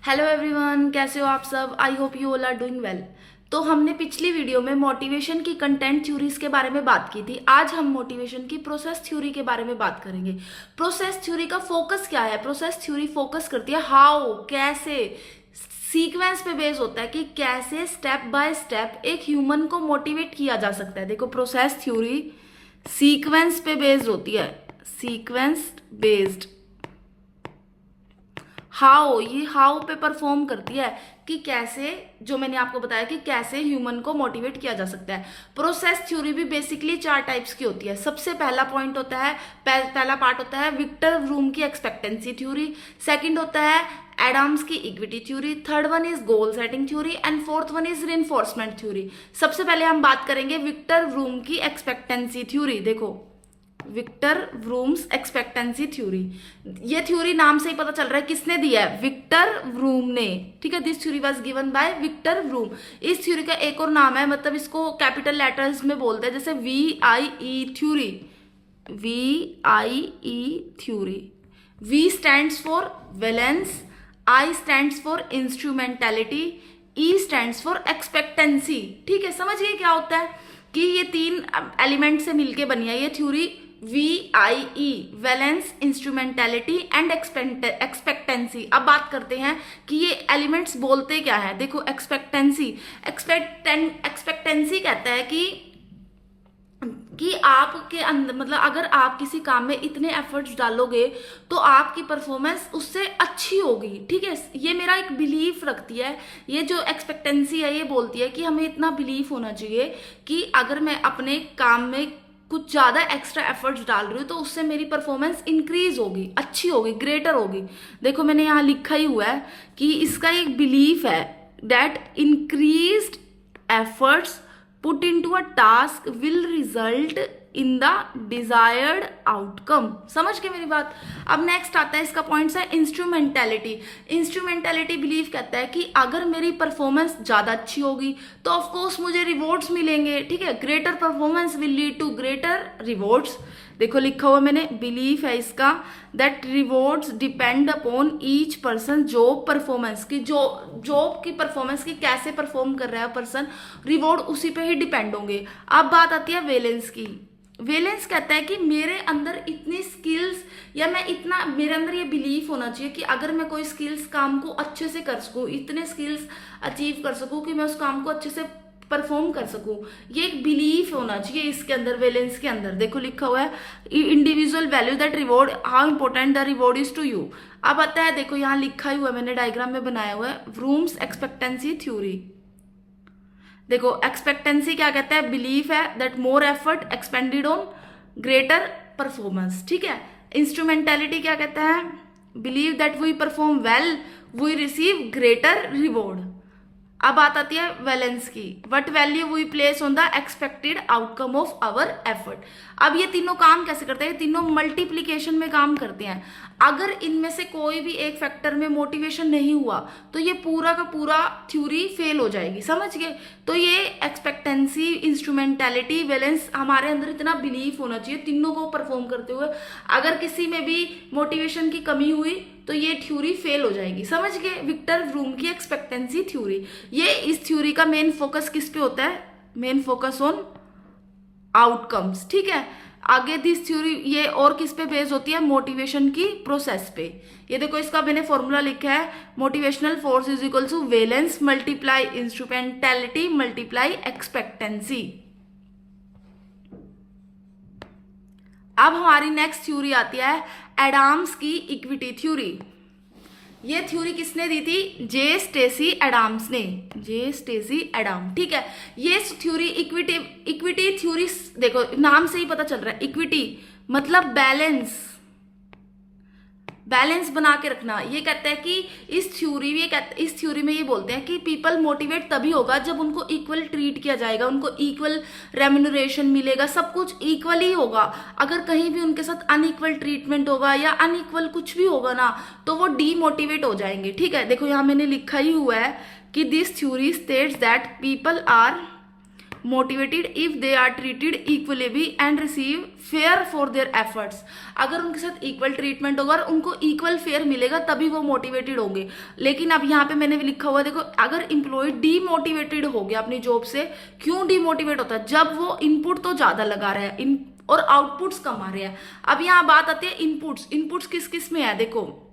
Hello everyone, कैसे हो आप सब। I hope you all are doing well. तो हमने पिछली वीडियो में मोटिवेशन की कंटेंट थ्योरीज के बारे में बात की थी। आज हम मोटिवेशन की प्रोसेस थ्योरी के बारे में बात करेंगे। प्रोसेस थ्योरी का फोकस क्या है? प्रोसेस थ्योरी फोकस करती है हाउ, कैसे, सीक्वेंस पे बेस होता है कि कैसे स्टेप बाय स्टेप एक ह्यूमन को मोटिवेट किया जा सकता है। देखो, प्रोसेस थ्योरी सीक्वेंस पे बेस्ड होती है, सीक्वेंस बेस्ड। हाउ, ये हाउ पे परफॉर्म करती है कि कैसे, जो मैंने आपको बताया कि कैसे ह्यूमन को मोटिवेट किया जा सकता है। प्रोसेस थ्योरी भी बेसिकली 4 टाइप्स की होती है। सबसे पहला पॉइंट होता है, पहला पार्ट होता है विक्टर व्रूम की एक्सपेक्टेंसी थ्योरी। सेकंड होता है एडम्स की equity theory. Third one is goal setting theory and fourth one is reinforcement theory. सबसे पहले हम बात करेंगे विक्टर व्रूम की एक्सपेक्टेंसी थ्योरी। देखो, विक्टर व्रूम्स एक्सपेक्टेंसी थ्योरी, ये थ्योरी नाम से ही पता चल रहा है किसने दिया है, विक्टर व्रूम ने। ठीक है, this theory was given by Victor Vroom. इस थ्योरी का एक और नाम है, मतलब इसको कैपिटल लेटर्स में बोलते हैं, जैसे VIE theory. VIE theory. V stands for valence, I stands for instrumentality, E stands for expectancy. ठीक है, समझ गए क्या होता है कि ये 3 एलिमेंट से मिलके बनी है ये theory. VIE, valence, instrumentality and expectancy. अब बात करते हैं कि ये एलिमेंट्स बोलते क्या है। देखो, एक्सपेक्टेंसी कहता है कि आपके अंदर, मतलब अगर आप किसी काम में इतने एफर्ट्स डालोगे तो आपकी परफॉर्मेंस उससे अच्छी होगी। ठीक है, ये मेरा एक बिलीफ रखती है। ये जो एक्सपेक्टेंसी है ये बोलती है कि हमें इतना बिलीफ होना चाहिए कि अगर मैं अपने काम में कुछ ज्यादा एक्स्ट्रा एफर्ट्स डाल रही हूँ तो उससे मेरी परफॉर्मेंस इंक्रीज होगी, अच्छी होगी, ग्रेटर होगी। देखो, मैंने यहाँ लिखा ही हुआ है कि इसका एक बिलीफ है that increased efforts put into a task will result in the desired outcome। समझ के मेरी बात। अब नेक्स्ट आता है, इसका पॉइंट्स है इंस्ट्रूमेंटेलिटी। इंस्ट्रूमेंटेलिटी बिलीव कहता है कि अगर मेरी परफॉर्मेंस ज्यादा अच्छी होगी तो ऑफ कोर्स मुझे रिवॉर्ड्स मिलेंगे। ठीक है, greater performance will lead to greater rewards. देखो, लिखा हुआ मैंने, बिलीफ है इसका that rewards depend upon each person job performance की, जो जॉब की परफॉर्मेंस की कैसे परफॉर्म कर रहा है पर्सन, रिवॉर्ड उसी पे ही डिपेंड होंगे। अब बात आती है वेलेंस की। वेलेंस कहता है कि मेरे अंदर इतनी स्किल्स, या मैं इतना, मेरे अंदर ये बिलीफ होना चाहिए कि अगर मैं कोई स्किल्स काम को अच्छे से कर सकूं, इतने स्किल्स अचीव कर सकूं कि मैं उस काम को अच्छे से परफॉर्म कर सकूं। ये एक बिलीफ होना चाहिए इसके अंदर, वेलेंस के अंदर। देखो, लिखा हुआ है individual value that reward, how important the reward is to you. अब आता है, देखो यहाँ लिखा ही हुआ है, मैंने डायग्राम में बनाया हुआ है, व्रूम्स एक्सपेक्टेंसी थ्योरी। देखो, एक्सपेक्टेंसी क्या कहता है, बिलीफ है that more effort expended on greater performance. ठीक है, इंस्ट्रूमेंटेलिटी क्या कहता है, believe that we perform well we receive greater reward. अब बात आती है वैलेंस की, what value we place on the expected outcome of our effort. अब ये तीनों काम कैसे करते हैं, तीनों मल्टीप्लीकेशन में काम करते हैं। अगर इनमें से कोई भी एक फैक्टर में मोटिवेशन नहीं हुआ तो ये पूरा का पूरा थ्योरी फेल हो जाएगी। समझ गए? तो ये एक्सपेक्टेंसी, इंस्ट्रूमेंटेलिटी, वैलेंस, हमारे अंदर इतना बिलीफ होना चाहिए तीनों को परफॉर्म करते हुए। अगर किसी में भी मोटिवेशन की कमी हुई तो ये थ्योरी फेल हो जाएगी। समझ गए? विक्टर व्रूम की एक्सपेक्टेंसी थ्योरी। ये इस थ्योरी का मेन फोकस किस पे होता है, मेन फोकस ऑन आउटकम्स। ठीक है, आगे दिस थ्योरी ये और किस पे बेस्ड होती है, मोटिवेशन की प्रोसेस पे। ये देखो, इसका मैंने फॉर्मूला लिखा है, motivational force is equal to valence multiply instrumentality multiply expectancy. अब हमारी नेक्स्ट थ्योरी आती है एडम्स की इक्विटी थ्योरी। ये थ्योरी किसने दी थी, जे स्टेसी एडम्स ने, जे स्टेसी एडम। ठीक है, ये थ्योरी इक्विटी थ्योरी, देखो नाम से ही पता चल रहा है, इक्विटी मतलब बैलेंस, बैलेंस बना के रखना। ये कहता है कि इस थ्योरी में ये बोलते हैं कि पीपल मोटिवेट तभी होगा जब उनको इक्वल ट्रीट किया जाएगा, उनको इक्वल रेम्यूनरेशन मिलेगा, सब कुछ इक्वल ही होगा। अगर कहीं भी उनके साथ अनइक्वल ट्रीटमेंट होगा या अनइक्वल कुछ भी होगा ना तो वो डीमोटिवेट हो जाएंगे। ठीक है, देखो यहाँ मैंने लिखा ही हुआ है कि this theory states that people are motivated if they are treated equally and receive fair for their efforts. अगर उनके साथ इक्वल ट्रीटमेंट होगा और उनको इक्वल फेयर मिलेगा तभी वो मोटिवेटेड होंगे। लेकिन अब यहाँ पे मैंने लिखा हुआ देखो, अगर इंप्लॉय डीमोटिवेटेड हो गया अपनी जॉब से, क्यों डीमोटिवेट होता है? जब वो इनपुट तो ज्यादा लगा रहा है और आउटपुट्स कम आ रहे हैं। अब यहाँ बात आती है इनपुट्स। इनपुट्स किस किस में है? देखो,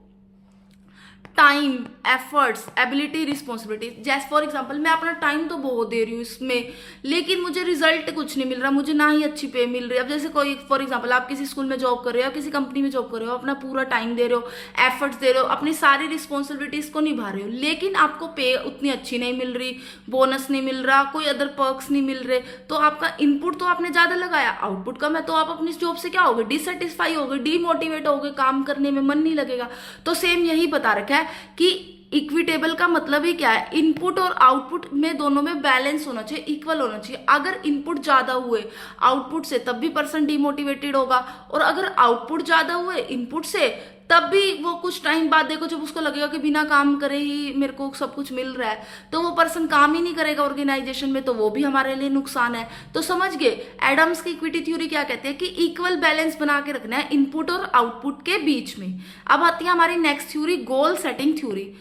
टाइम, एफर्ट्स, एबिलिटी, रिस्पॉन्सिबिलिटी। जैसे फॉर एग्जांपल मैं अपना टाइम तो बहुत दे रही हूँ इसमें, लेकिन मुझे रिजल्ट कुछ नहीं मिल रहा, मुझे ना ही अच्छी पे मिल रही है। अब जैसे कोई फॉर एग्जांपल आप किसी स्कूल में जॉब कर रहे हो, किसी कंपनी में जॉब कर रहे हो, अपना पूरा टाइम दे रहे हो, एफर्ट्स दे रहे हो, अपनी सारी रिस्पॉन्सिबिलिटीज को निभा रहे हो, लेकिन आपको पे उतनी अच्छी नहीं मिल रही, बोनस नहीं मिल रहा, कोई अदर पर्क्स नहीं मिल रहे, तो आपका इनपुट तो आपने ज्यादा लगाया, आउटपुट कम है, तो आप अपनी जॉब से क्या होगे? डिससेटिस्फाई होगे, डीमोटिवेट होगे, काम करने में मन नहीं लगेगा। तो सेम यही बता रखा है कि इक्विटेबल का मतलब ही क्या है? इनपुट और आउटपुट में दोनों में बैलेंस होना चाहिए, इक्वल होना चाहिए। अगर इनपुट ज्यादा हुए आउटपुट से तब भी पर्सन डिमोटिवेटेड होगा, और अगर आउटपुट ज्यादा हुए इनपुट से तब भी वो कुछ टाइम बाद देखो जब उसको लगेगा कि बिना काम करे ही मेरे को सब कुछ मिल रहा है, तो वो पर्सन काम ही नहीं करेगा ऑर्गेनाइजेशन में, तो वो भी हमारे लिए नुकसान है। तो समझ गए एडम्स की इक्विटी थ्योरी क्या कहते हैं कि इक्वल बैलेंस बना के रखना है इनपुट और आउटपुट के बीच में। अब आती है हमारी next theory, goal setting theory.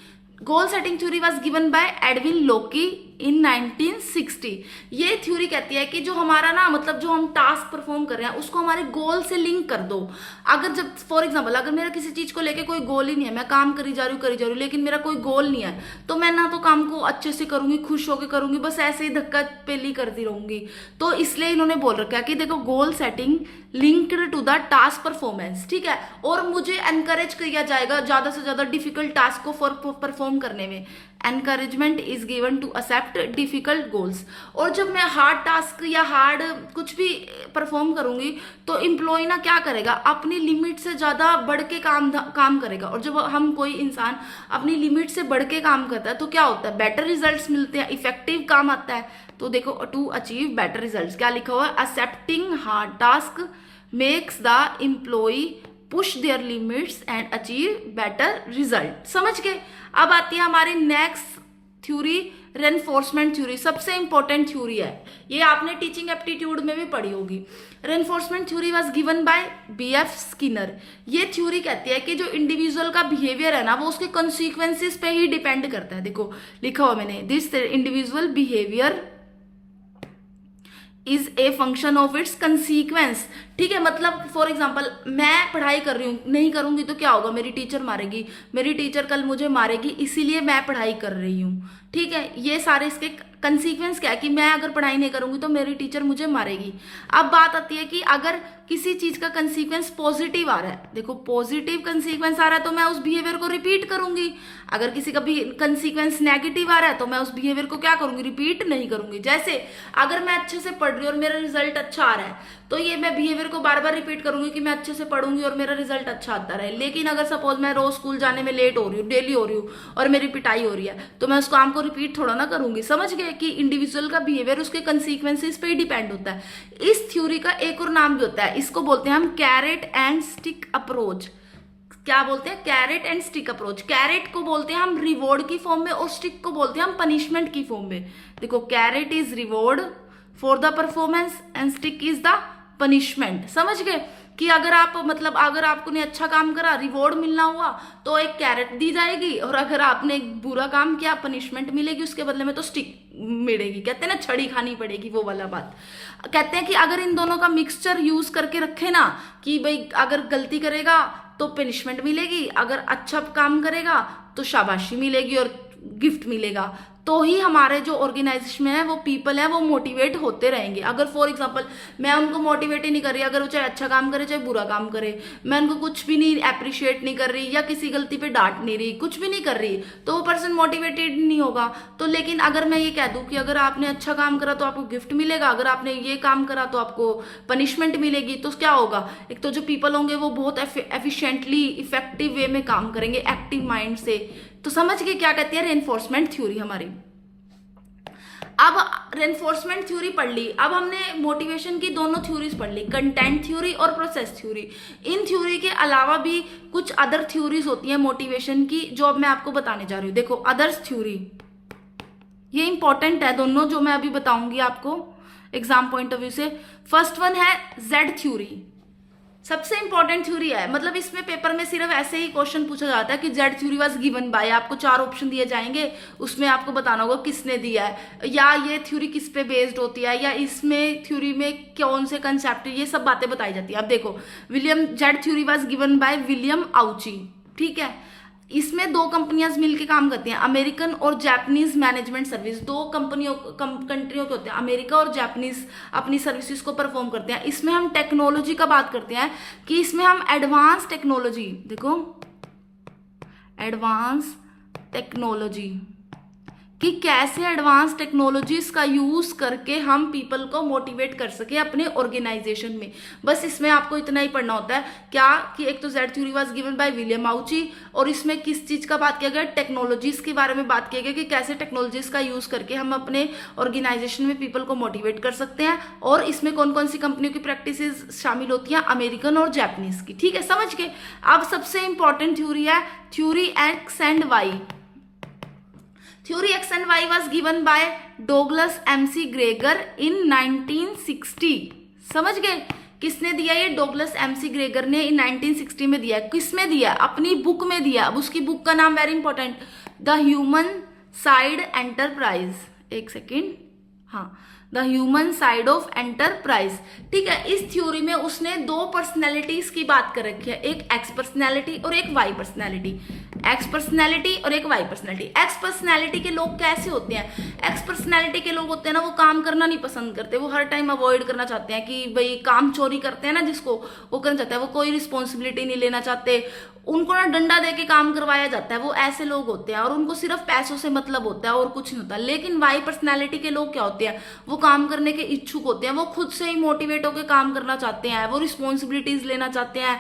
Goal setting theory was given by Edwin Locke in 1960। ये थ्योरी कहती है कि जो हमारा ना मतलब जो हम टास्क परफॉर्म कर रहे हैं उसको हमारे गोल से लिंक कर दो। अगर जब फॉर एग्जांपल अगर मेरा किसी चीज को लेके कोई गोल ही नहीं है, मैं काम करी जा रही हूँ लेकिन मेरा कोई गोल नहीं है, तो मैं ना तो काम को अच्छे से करूंगी, खुश होकर करूंगी, बस ऐसे ही धक्का पेली करती रहूंगी। तो इसलिए इन्होंने बोल रखा है कि देखो goal setting linked to the task performance, ठीक है। और मुझे एनकरेज किया जाएगा ज्यादा से ज्यादा डिफिकल्ट टास्क को परफॉर्म करने में। Encouragement is given to accept difficult goals. और जब मैं हार्ड टास्क या हार्ड कुछ भी परफॉर्म करूंगी तो एम्प्लॉय ना क्या करेगा? अपनी लिमिट से ज्यादा बढ़ के काम करेगा। और जब हम कोई इंसान अपनी लिमिट से बढ़ के काम करता है तो क्या होता है? बेटर रिजल्ट्स मिलते हैं, इफेक्टिव काम आता है। तो देखो टू अचीव बेटर रिजल्ट्स क्या लिखा हुआ है? Accepting hard task makes the employ push their limits and achieve better result. समझ गए? अब आती है हमारी नेक्स्ट थ्योरी, रेनफोर्समेंट थ्योरी। सबसे इंपॉर्टेंट थ्योरी है ये, आपने टीचिंग एप्टीट्यूड में भी पढ़ी होगी। Reinforcement theory was given by BF Skinner. ये थ्योरी कहती है कि जो इंडिविजुअल का बिहेवियर है ना वो उसके कॉन्सिक्वेंसेस पे ही डिपेंड करता है। देखो लिखा हुआ मैंने, this individual behaviour is a function of its consequence. ठीक है, मतलब फॉर एग्जाम्पल मैं पढ़ाई कर रही हूँ, नहीं करूंगी तो क्या होगा? मेरी टीचर मारेगी, मेरी टीचर कल मुझे मारेगी, इसीलिए मैं पढ़ाई कर रही हूँ। ठीक है, ये सारे इसके कंसीक्वेंस क्या है कि मैं अगर पढ़ाई नहीं करूंगी तो मेरी टीचर मुझे मारेगी। अब बात आती है कि अगर किसी चीज का कंसीक्वेंस पॉजिटिव आ रहा है, देखो पॉजिटिव कंसीक्वेंस आ रहा है तो मैं उस बिहेवियर को रिपीट करूंगी। अगर किसी का भी कंसीक्वेंस नेगेटिव आ रहा है तो मैं उस बिहेवियर को क्या करूंगी? रिपीट नहीं करूंगी। जैसे अगर मैं अच्छे से पढ़ रही हूँ और मेरा रिजल्ट अच्छा आ रहा है तो ये मैं बिहेवियर को बार बार रिपीट करूंगी कि मैं अच्छे से पढ़ूंगी और मेरा रिजल्ट अच्छा आता रहे। लेकिन अगर सपोज मैं रोज स्कूल जाने में लेट हो रही हूँ, डेली हो रही हूँ और मेरी पिटाई हो रही है, तो मैं उस काम को रिपीट थोड़ा ना करूंगी। समझ गए कि इंडिविजुअल का बिहेवियर उसके कंसीक्वेंसेस पे ही डिपेंड होता है। इस थ्योरी का एक और नाम भी होता है, इसको बोलते हैं हम कैरेट एंड स्टिक अप्रोच। क्या बोलते हैं? Carrot and stick approach. Carrot को बोलते हैं हम रिवॉर्ड की फॉर्म में और स्टिक को बोलते हैं हम पनिशमेंट की फॉर्म में। देखो carrot is reward for the performance and stick is the punishment. समझ गए कि अगर आप मतलब अगर आपने अच्छा काम करा, रिवॉर्ड मिलना हुआ तो एक कैरेट दी जाएगी, और अगर आपने एक बुरा काम किया पनिशमेंट मिलेगी, उसके बदले में तो स्टिक मिलेगी। कहते हैं ना छड़ी खानी पड़ेगी, वो वाला बात। कहते हैं कि अगर इन दोनों का मिक्सचर यूज करके रखे ना कि भाई अगर गलती करेगा तो पनिशमेंट मिलेगी, अगर अच्छा काम करेगा तो शाबाशी मिलेगी और गिफ्ट मिलेगा, तो ही हमारे जो ऑर्गेनाइजेशन में है वो पीपल है वो मोटिवेट होते रहेंगे। अगर फॉर एग्जांपल मैं उनको मोटिवेट ही नहीं कर रही, अगर वो चाहे अच्छा काम करे चाहे बुरा काम करे, मैं उनको कुछ भी नहीं अप्रिशिएट नहीं कर रही या किसी गलती पे डांट नहीं रही, कुछ भी नहीं कर रही, तो वो पर्सन मोटिवेटेड नहीं होगा। तो लेकिन अगर मैं ये कह दूं कि अगर आपने अच्छा काम करा तो आपको गिफ्ट मिलेगा, अगर आपने ये काम करा तो आपको पनिशमेंट मिलेगी, तो क्या होगा? एक तो जो पीपल होंगे वो बहुत एफिशिएंटली इफेक्टिव वे में काम करेंगे, एक्टिव माइंड से। तो समझ के क्या कहती है रेनफोर्समेंट थ्योरी हमारी। अब रेनफोर्समेंट थ्योरी पढ़ ली, अब हमने मोटिवेशन की दोनों थ्योरीज पढ़ ली, कंटेंट थ्योरी और प्रोसेस थ्योरी। इन थ्योरी के अलावा भी कुछ अदर थ्योरीज होती हैं मोटिवेशन की, जो अब मैं आपको बताने जा रही हूँ। देखो अदर्स थ्योरी, ये इंपॉर्टेंट है दोनों जो मैं अभी बताऊंगी आपको। एग्जाम पॉइंट ऑफ व्यू से। फर्स्ट वन है जेड थ्योरी, सबसे इंपॉर्टेंट थ्योरी है, मतलब इसमें पेपर में सिर्फ ऐसे ही क्वेश्चन पूछा जाता है कि Z theory was given bye, आपको 4 ऑप्शन दिए जाएंगे, उसमें आपको बताना होगा किसने दिया है, या ये थ्योरी किस पे बेस्ड होती है, या इसमें थ्योरी में कौन से कंसेप्ट, ये सब बातें बताई जाती है। अब देखो, William Z theory was given by William Ouchi, ठीक है। इसमें 2 कंपनियां मिलकर काम करती हैं, अमेरिकन और जापानीज मैनेजमेंट सर्विस। 2 कंट्रियों के होते हैं, अमेरिका और जापानीज अपनी सर्विसेज को परफॉर्म करते हैं। इसमें हम टेक्नोलॉजी का बात करते हैं कि इसमें हम एडवांस टेक्नोलॉजी, देखो एडवांस टेक्नोलॉजी, कि कैसे एडवांस टेक्नोलॉजीज का यूज करके हम पीपल को मोटिवेट कर सके अपने ऑर्गेनाइजेशन में। बस इसमें आपको इतना ही पढ़ना होता है क्या, कि एक तो Z theory was given by William Ouchi, और इसमें किस चीज का बात किया गया, टेक्नोलॉजीज के बारे में बात किया गया कि कैसे टेक्नोलॉजीज का यूज करके हम अपने ऑर्गेनाइजेशन में पीपल को मोटिवेट कर सकते हैं, और इसमें कौन कौन सी कंपनियों की प्रैक्टिसेस शामिल होती हैं, अमेरिकन और जापानीज की, ठीक है, समझ गए। अब सबसे इंपॉर्टेंट थ्योरी है theory X and Y. Theory X and Y was given by Douglas MC Gregor in 1960। समझ गए, किसने दिया ये, डोगलस एमसी ग्रेगर ने इन 1960 में दिया। किसमें दिया, अपनी बुक में दिया। अब उसकी बुक का नाम very important, the human side enterprise, एक सेकेंड, हाँ, the human side of enterprise, ठीक है। इस थ्योरी में उसने 2 पर्सनैलिटीज की बात कर रखी है, एक एक्स पर्सनैलिटी और एक वाई पर्सनैलिटी, एक्स पर्सनैलिटी और एक वाई पर्सनैलिटी। एक्स पर्सनैलिटी के लोग कैसे होते हैं, एक्स पर्सनैलिटी के लोग होते हैं ना, वो काम करना नहीं पसंद करते, वो हर टाइम अवॉइड करना चाहते हैं, कि भाई काम चोरी करते हैं ना जिसको, वो करना चाहता है, वो कोई रिस्पॉन्सिबिलिटी नहीं लेना चाहते, उनको ना डंडा दे के काम करवाया जाता है, वो ऐसे लोग होते हैं, और उनको सिर्फ पैसों से मतलब होता है और कुछ नहीं होता। लेकिन वाई पर्सनैलिटी के लोग क्या होते हैं, वो काम करने के इच्छुक होते हैं, वो खुद से ही मोटिवेट होकर काम करना चाहते हैं, वो रिस्पॉन्सिबिलिटीज लेना चाहते हैं,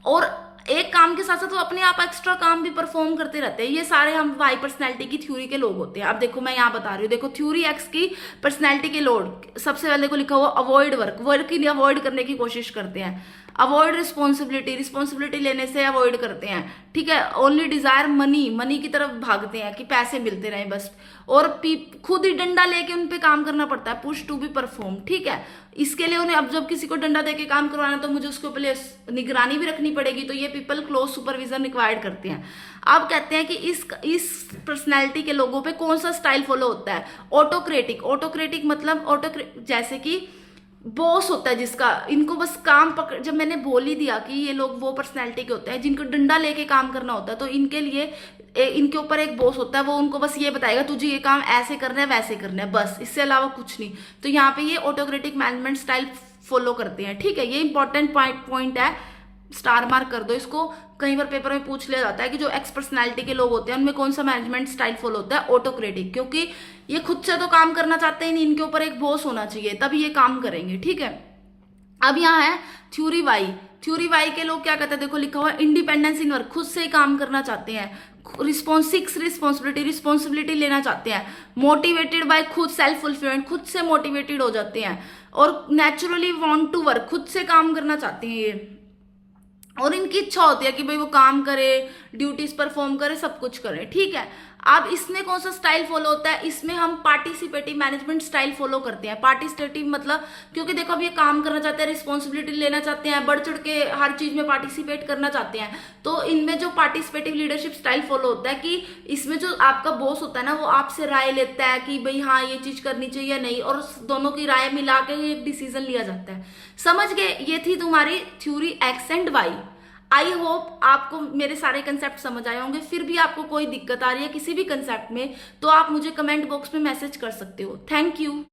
और एक काम के साथ साथ वो अपने आप एक्स्ट्रा काम भी परफॉर्म करते रहते हैं। ये सारे हम वाई पर्सनैलिटी की थ्योरी के लोग होते हैं। अब देखो मैं यहाँ बता रही हूँ, देखो थ्योरी एक्स की पर्सनैलिटी के लोग, सबसे पहले देखो लिखा हुआ अवॉइड वर्क, वर्क की अवॉइड करने की कोशिश करते हैं, अवॉइड रिस्पॉन्सिबिलिटी, रिस्पॉन्सिबिलिटी लेने से अवॉइड करते हैं, ठीक है। ओनली डिजायर मनी, मनी की तरफ भागते हैं कि पैसे मिलते रहे बस, और खुद ही डंडा लेके उन पे काम करना पड़ता है, पुश टू बी परफॉर्म, ठीक है। इसके लिए उन्हें, अब जब किसी को डंडा देके काम करवाना तो मुझे उसके ऊपर निगरानी भी रखनी पड़ेगी, तो ये पीपल क्लोज सुपरविजन रिक्वायर्ड करते हैं। अब कहते हैं कि इस पर्सनैलिटी के लोगों पे कौन सा स्टाइल फॉलो होता है, ऑटोक्रेटिक। ऑटोक्रेटिक मतलब जैसे कि बॉस होता है जिसका, इनको बस काम पकड़, जब मैंने बोल ही दिया कि ये लोग वो पर्सनैलिटी के होते हैं जिनको डंडा लेके काम करना होता है, तो इनके लिए इनके ऊपर एक बॉस होता है, वो उनको बस ये बताएगा तुझे ये काम ऐसे करना है वैसे करना है, बस, इससे अलावा कुछ नहीं। तो यहाँ पे ये ऑटोक्रेटिक मैनेजमेंट स्टाइल फॉलो करते हैं, ठीक है। ये इंपॉर्टेंट पॉइंट है, स्टार मार्क कर दो इसको। कई बार पेपर में पूछ लिया जाता है कि जो एक्स पर्सनैलिटी के लोग होते हैं उनमें कौन सा मैनेजमेंट स्टाइल फॉलो होता है, ऑटोक्रेटिक, क्योंकि ये खुद से तो काम करना चाहते ही नहीं, इनके ऊपर एक बॉस होना चाहिए तभी ये काम करेंगे, ठीक है। अब यहाँ है थ्योरी वाई। थ्योरी वाई के लोग क्या कहते हैं, देखो लिखा हुआ इंडिपेंडेंस इन वर्क, खुद से ही काम करना चाहते हैं, रिस्पॉन्सिबिलिटी लेना चाहते हैं, मोटिवेटेड बाय खुद, सेल्फ फुलफिलमेंट, खुद से मोटिवेटेड हो जाते हैं, और नेचुरली वांट टू वर्क, खुद से काम करना चाहते हैं ये, और इनकी इच्छा होती है कि भाई वो काम करे, ड्यूटीज परफॉर्म करे, सब कुछ करे, ठीक है। अब इसमें कौन सा स्टाइल फॉलो होता है, इसमें हम पार्टिसिपेटिव मैनेजमेंट स्टाइल फॉलो करते हैं। पार्टिसिपेटिव मतलब, क्योंकि देखो अब ये काम करना चाहते हैं, रिस्पॉन्सिबिलिटी लेना चाहते हैं, बढ़ चढ़ के हर चीज में पार्टिसिपेट करना चाहते हैं, तो इनमें जो पार्टिसिपेटिव लीडरशिप स्टाइल फॉलो होता है कि इसमें जो आपका बॉस होता है ना, वो आपसे राय लेता है कि भाई हाँ ये चीज करनी चाहिए या नहीं, और दोनों की राय मिला के एक डिसीजन लिया जाता है। समझ गए, ये थी तुम्हारी theory X and Y. I hope आपको मेरे सारे कंसेप्ट समझ आए होंगे। फिर भी आपको कोई दिक्कत आ रही है किसी भी कंसेप्ट में, तो आप मुझे कमेंट बॉक्स में मैसेज कर सकते हो। Thank you.